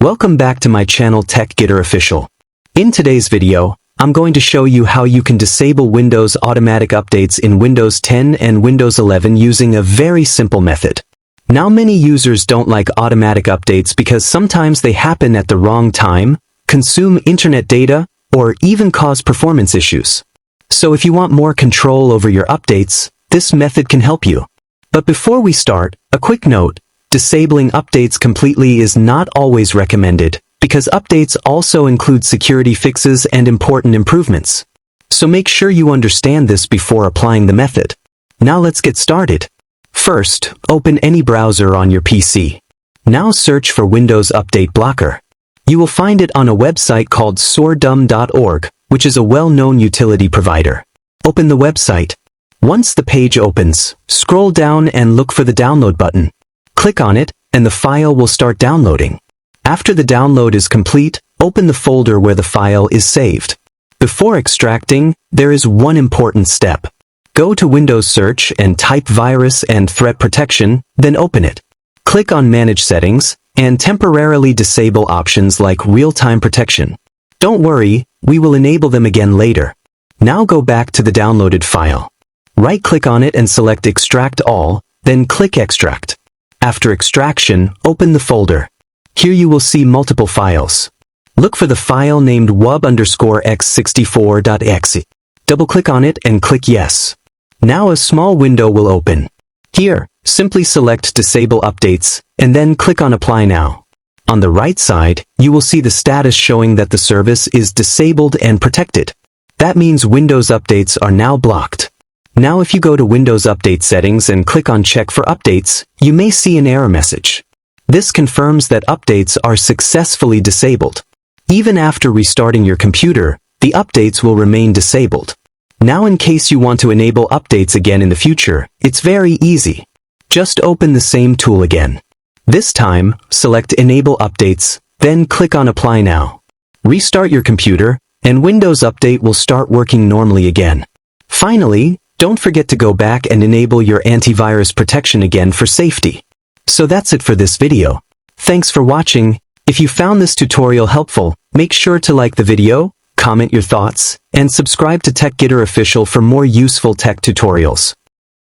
Welcome back to my channel TechGetter Official. In today's video, I'm going to show you how you can disable Windows automatic updates in Windows 10 and Windows 11 using a very simple method. Now many users don't like automatic updates because sometimes they happen at the wrong time, consume internet data, or even cause performance issues. So if you want more control over your updates, this method can help you. But before we start, a quick note. Disabling updates completely is not always recommended, because updates also include security fixes and important improvements. So make sure you understand this before applying the method. Now let's get started. First, open any browser on your PC. Now search for Windows Update Blocker. You will find it on a website called sordum.org, which is a well-known utility provider. Open the website. Once the page opens, scroll down and look for the download button. Click on it, and the file will start downloading. After the download is complete, open the folder where the file is saved. Before extracting, there is one important step. Go to Windows Search and type Virus and Threat Protection, then open it. Click on Manage Settings, and temporarily disable options like Real-Time Protection. Don't worry, we will enable them again later. Now go back to the downloaded file. Right-click on it and select Extract All, then click Extract. After extraction, open the folder. Here you will see multiple files. Look for the file named wub_x64.exe. Double-click on it and click Yes. Now a small window will open. Here, simply select Disable Updates, and then click on Apply Now. On the right side, you will see the status showing that the service is disabled and protected. That means Windows updates are now blocked. Now if you go to Windows Update Settings and click on Check for Updates, you may see an error message. This confirms that updates are successfully disabled. Even after restarting your computer, the updates will remain disabled. Now in case you want to enable updates again in the future, it's very easy. Just open the same tool again. This time, select Enable Updates, then click on Apply Now. Restart your computer, and Windows Update will start working normally again. Finally, don't forget to go back and enable your antivirus protection again for safety. So that's it for this video. Thanks for watching. If you found this tutorial helpful, make sure to like the video, comment your thoughts, and subscribe to TechGetter Official for more useful tech tutorials.